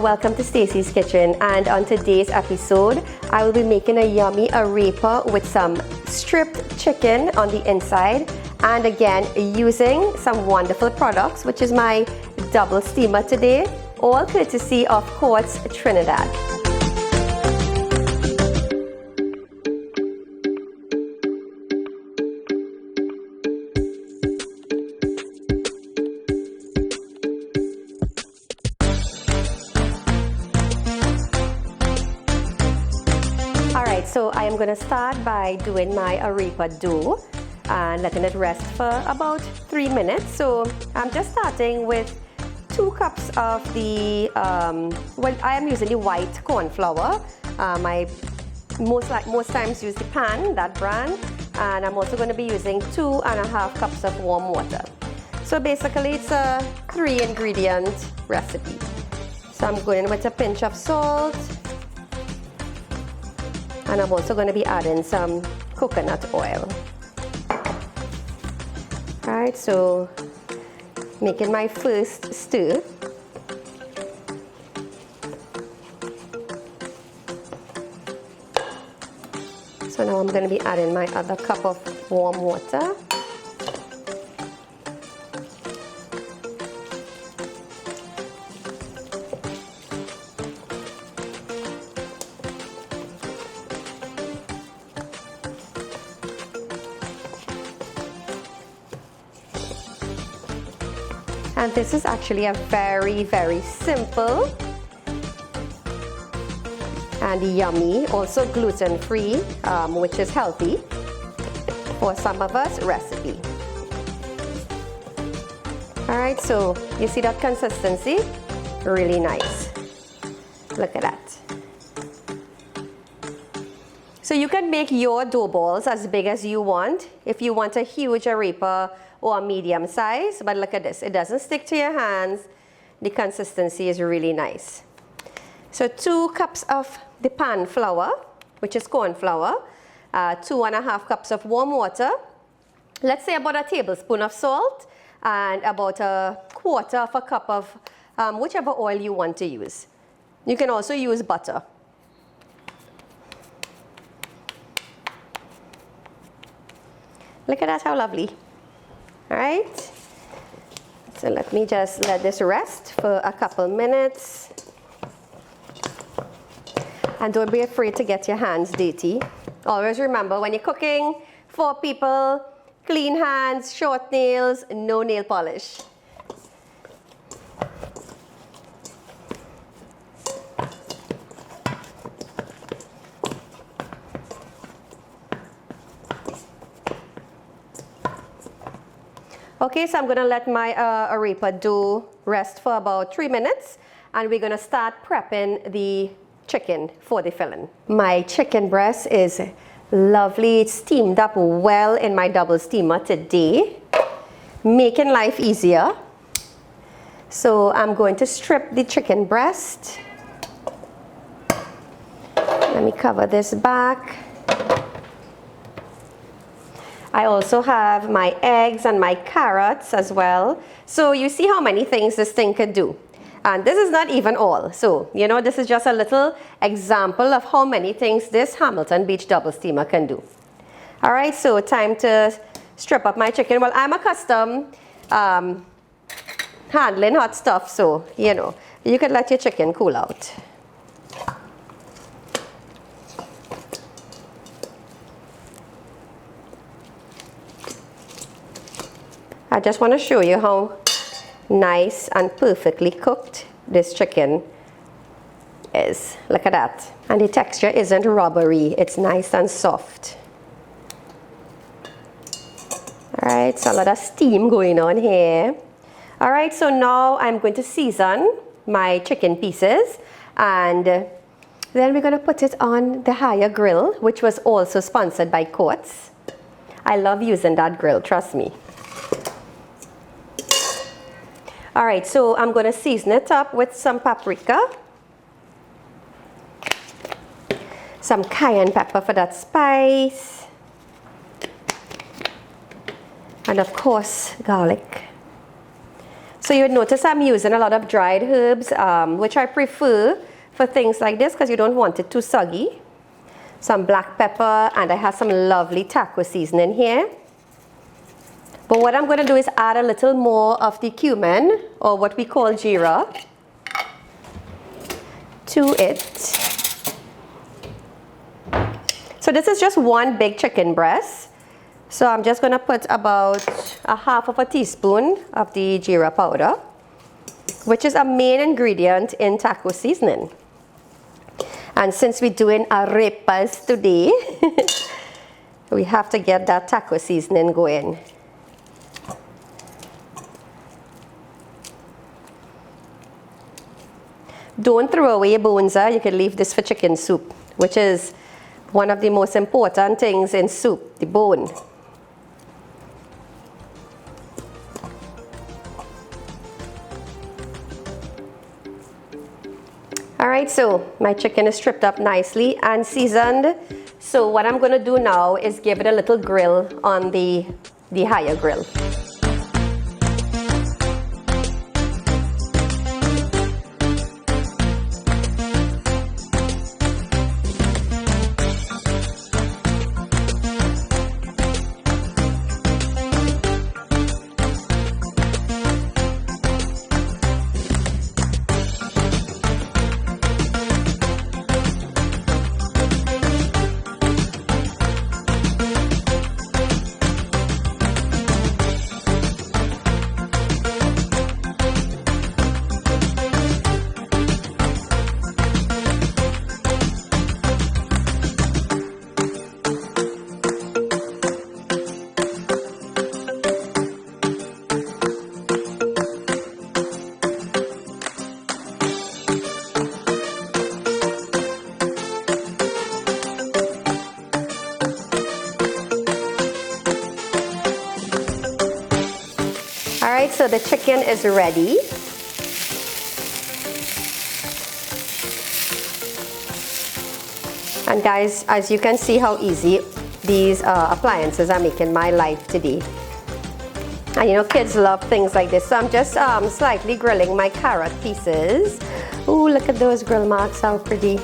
welcome to Stacy's Kitchen, and on today's episode I will be making a yummy arepa with some stripped chicken on the inside, and again using some wonderful products, which is my double steamer today, all courtesy of Quartz Trinidad. Alright, so I am going to start by doing my arepa dough and letting it rest for about 3 minutes. So I'm just starting with 2 cups of the, well, I am using the white corn flour. I most times use the pan, that brand, and I'm also going to be using 2.5 cups of warm water. So basically it's a 3-ingredient recipe. So I'm going with a pinch of salt, and I'm also going to be adding some coconut oil. Alright, so making my first stir. So now I'm going to be adding my other cup of warm water. And this is actually a very simple and yummy, also gluten-free, which is healthy for some of us, recipe. Alright, so you see that consistency? Really nice. Look at that. So you can make your dough balls as big as you want. If you want a huge arepa or a medium size, but look at this, it doesn't stick to your hands. The consistency is really nice. So 2 cups of the pan flour, which is corn flour, 2.5 cups of warm water, let's say about a tablespoon of salt, and about 1/4 cup of whichever oil you want to use. You can also use butter. Look at that, how lovely. All right, so let me just let this rest for a couple minutes. And don't be afraid to get your hands dirty. Always remember, when you're cooking 4 people, clean hands, short nails, no nail polish. Okay, so I'm going to let my arepa dough rest for about 3 minutes, and we're going to start prepping the chicken for the filling. My chicken breast is lovely. It's steamed up well in my double steamer today, making life easier. So I'm going to strip the chicken breast. Let me cover this back. I also have my eggs and my carrots as well. So you see how many things this thing could do. And this is not even all. So, you know, this is just a little example of how many things this Hamilton Beach double steamer can do. All right, so time to strip up my chicken. Well, I'm accustomed handling hot stuff, so, you know, you could let your chicken cool out. I just want to show you how nice and perfectly cooked this chicken is. Look at that. And the texture isn't rubbery, it's nice and soft. Alright, so a lot of steam going on here. Alright, so now I'm going to season my chicken pieces, and then we're going to put it on the higher grill, which was also sponsored by Quartz. I love using that grill, trust me. Alright, so I'm going to season it up with some paprika, some cayenne pepper for that spice, and of course garlic. So you would notice I'm using a lot of dried herbs, which I prefer for things like this because you don't want it too soggy. Some black pepper, and I have some lovely taco seasoning here. But what I'm going to do is add a little more of the cumin, or what we call jeera, to it. So this is just one big chicken breast. So I'm just going to put about a half of a teaspoon of the jeera powder, which is a main ingredient in taco seasoning. And since we're doing arepas today, we have to get that taco seasoning going. Don't throw away your bones. You can leave this for chicken soup, which is one of the most important things in soup, the bone. Alright, so my chicken is stripped up nicely and seasoned. So what I'm going to do now is give it a little grill on the higher grill. Alright, so the chicken is ready. And guys, as you can see how easy these appliances are making my life today. And you know, kids love things like this. So I'm just slightly grilling my carrot pieces. Ooh, look at those grill marks, how pretty.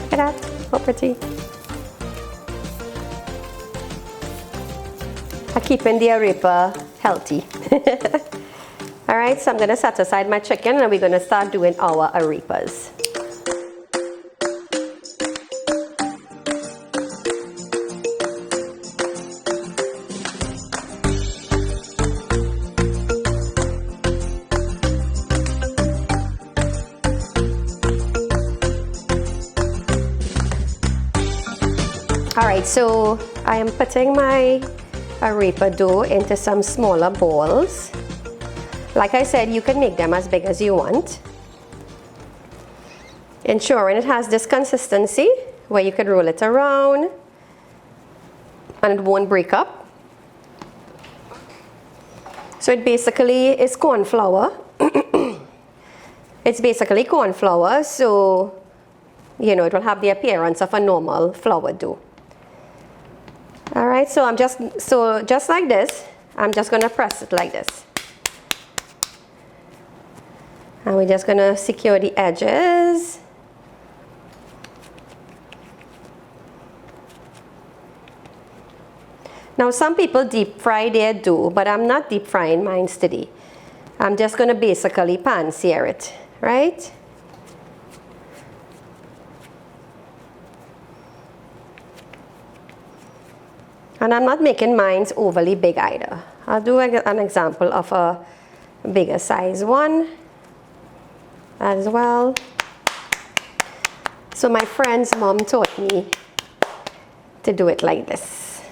Look at that, how pretty. I'm keeping the arepa healthy. Alright, so I'm going to set aside my chicken and we're going to start doing our arepas. Alright, so I am putting my arepa dough into some smaller balls. Like I said, you can make them as big as you want, ensuring it has this consistency where you can roll it around and it won't break up. So it basically is corn flour. It's basically corn flour, so you know it will have the appearance of a normal flour dough. Alright, so just like this, I'm just going to press it like this. And we're just going to secure the edges. Now some people deep fry their dough, but I'm not deep frying mine today. I'm just going to basically pan sear it, right? And I'm not making mine overly big either. I'll do an example of a bigger size one as well. So my friend's mom taught me to do it like this.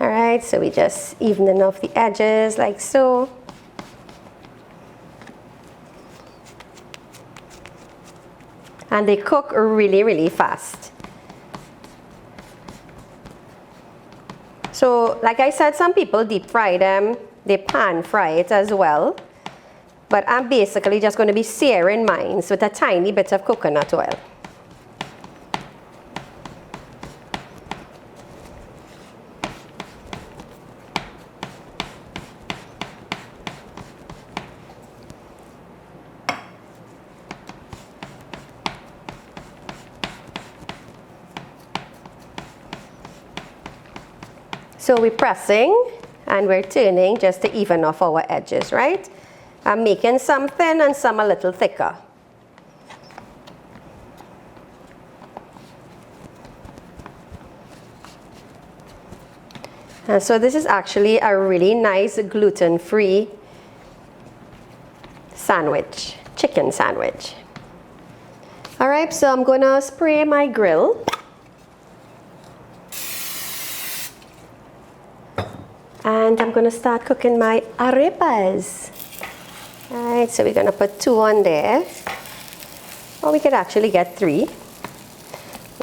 Alright, so we just evening off the edges like so. And they cook really, really fast. So, like I said, some people deep fry them, they pan fry it as well. But I'm basically just going to be searing mine with a tiny bit of coconut oil. So we're pressing and we're turning just to even off our edges, right? I'm making some thin and some a little thicker. And so this is actually a really nice gluten-free sandwich, chicken sandwich. All right, so I'm gonna spray my grill. And I'm gonna start cooking my arepas. All right, so we're gonna put 2 on there. Or we could actually get 3.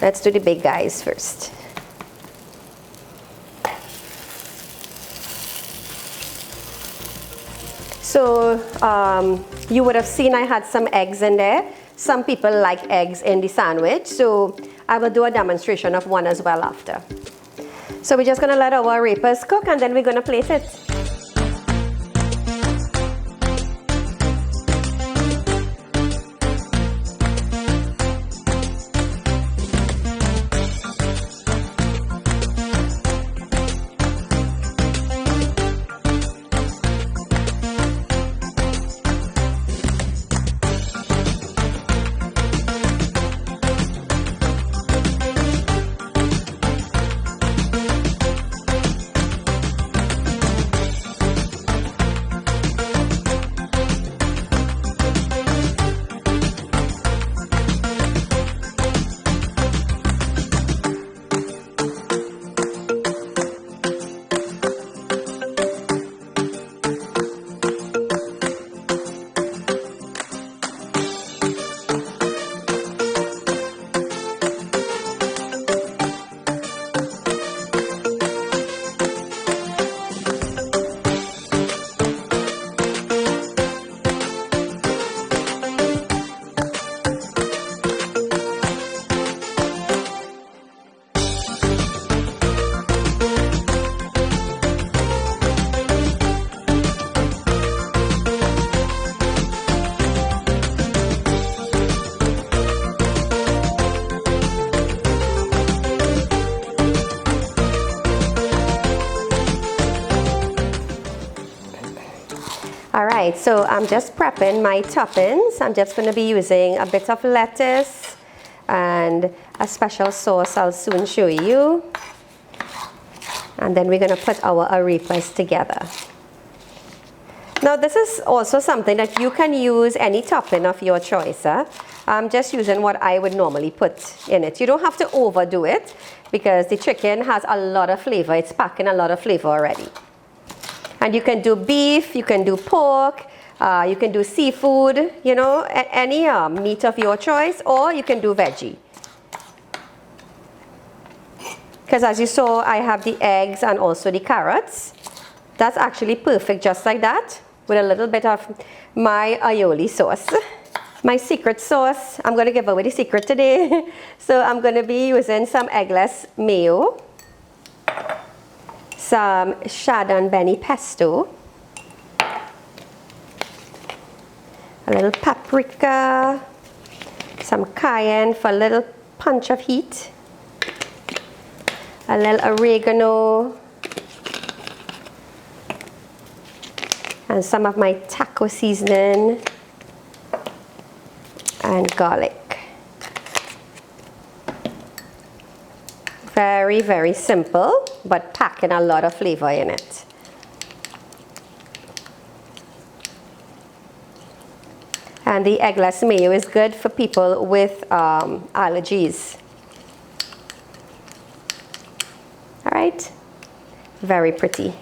Let's do the big guys first. So you would have seen I had some eggs in there. Some people like eggs in the sandwich, so I will do a demonstration of one as well after. So we're just gonna let our arepas cook and then we're gonna plate it. All right, so I'm just prepping my toppings. I'm just going to be using a bit of lettuce and a special sauce I'll soon show you. And then we're going to put our arepas together. Now this is also something that you can use any topping of your choice. I'm just using what I would normally put in it. You don't have to overdo it because the chicken has a lot of flavor. It's packing a lot of flavor already. And you can do beef, you can do pork, you can do seafood, you know, any meat of your choice, or you can do veggie. Because as you saw, I have the eggs and also the carrots. That's actually perfect just like that, with a little bit of my aioli sauce. My secret sauce, I'm going to give away the secret today. So I'm going to be using some eggless mayo, some shad and Benny pesto, a little paprika, some cayenne for a little punch of heat, a little oregano, and some of my taco seasoning, and garlic. Very, very simple, but packing a lot of flavor in it. And the eggless mayo is good for people with allergies. All right, very pretty.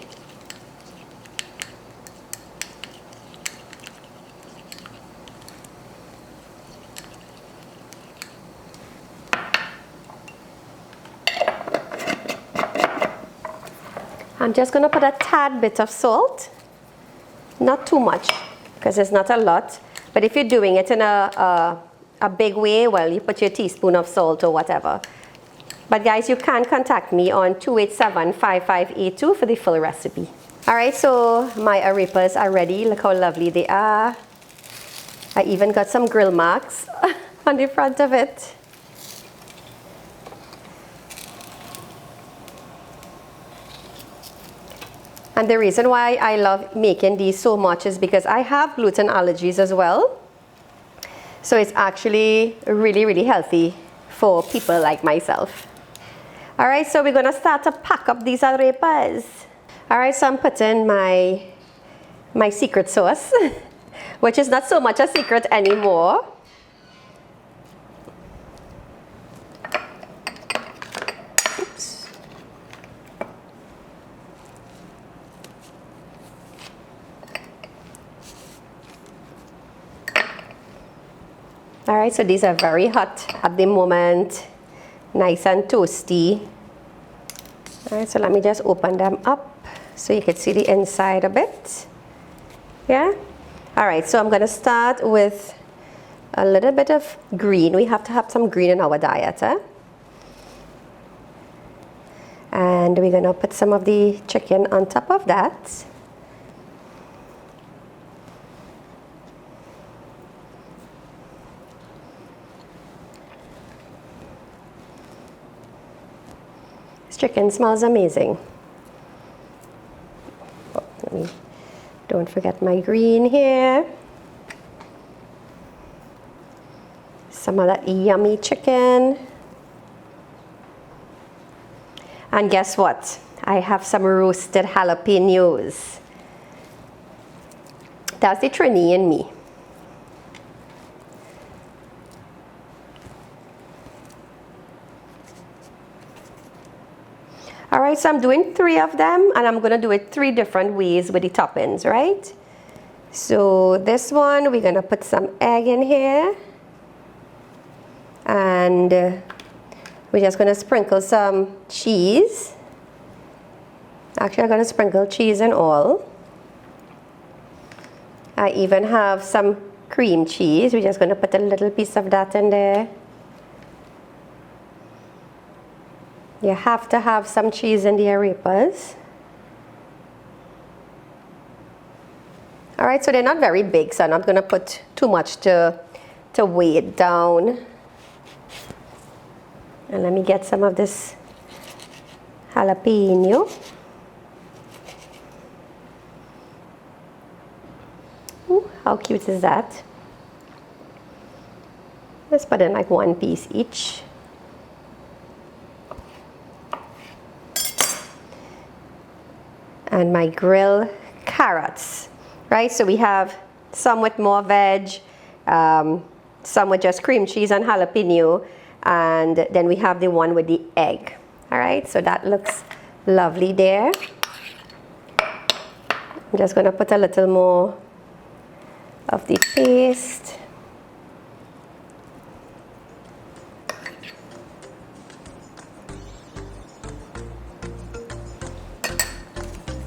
I'm just going to put a tad bit of salt, not too much because it's not a lot, but if you're doing it in a big way, well, you put your teaspoon of salt or whatever. But guys, you can contact me on 287-5582 for the full recipe. All right, so my arepas are ready. Look how lovely they are. I even got some grill marks on the front of it. And the reason why I love making these so much is because I have gluten allergies as well. So it's actually really, really healthy for people like myself. All right, so we're gonna start to pack up these arepas. All right, so I'm putting my secret sauce, which is not so much a secret anymore. Oops. All right, so these are very hot at the moment, nice and toasty. All right, so let me just open them up so you can see the inside a bit. Yeah? All right, so I'm gonna start with a little bit of green. We have to have some green in our diet, huh? And we're gonna put some of the chicken on top of that. Chicken smells amazing. Oh, don't forget my green here. Some of that yummy chicken. And guess what? I have some roasted jalapenos. That's the Trini in me. All right, so I'm doing 3 of them, and I'm gonna do it 3 different ways with the toppings, right? So this one, we're gonna put some egg in here. And we're just gonna sprinkle some cheese. Actually, I'm gonna sprinkle cheese and all. I even have some cream cheese. We're just gonna put a little piece of that in there. You have to have some cheese in the arepas. All right, so they're not very big, so I'm not gonna put too much to weigh it down. And let me get some of this jalapeno. Ooh, how cute is that? Let's put in like 1 piece each. And my grilled carrots, right? So we have some with more veg, some with just cream cheese and jalapeno, and then we have the one with the egg. All right, so that looks lovely there. I'm just gonna put a little more of the paste.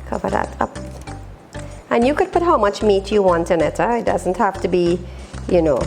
Cover that up. And you could put how much meat you want in it. It doesn't have to be, you know.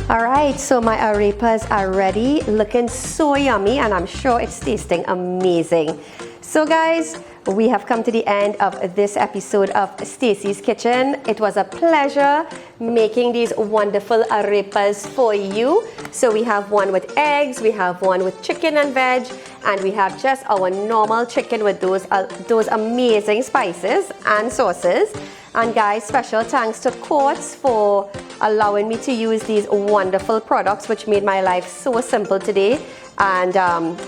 Alright, so my arepas are ready, looking so yummy, and I'm sure it's tasting amazing. So guys, we have come to the end of this episode of Stacy's Kitchen. It was a pleasure making these wonderful arepas for you. So we have one with eggs, we have one with chicken and veg, and we have just our normal chicken with those amazing spices and sauces. And guys, special thanks to Quartz for allowing me to use these wonderful products which made my life so simple today. And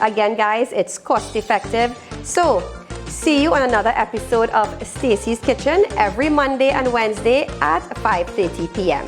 again, guys, it's cost effective. So see you on another episode of Stacy's Kitchen every Monday and Wednesday at 5:30 p.m.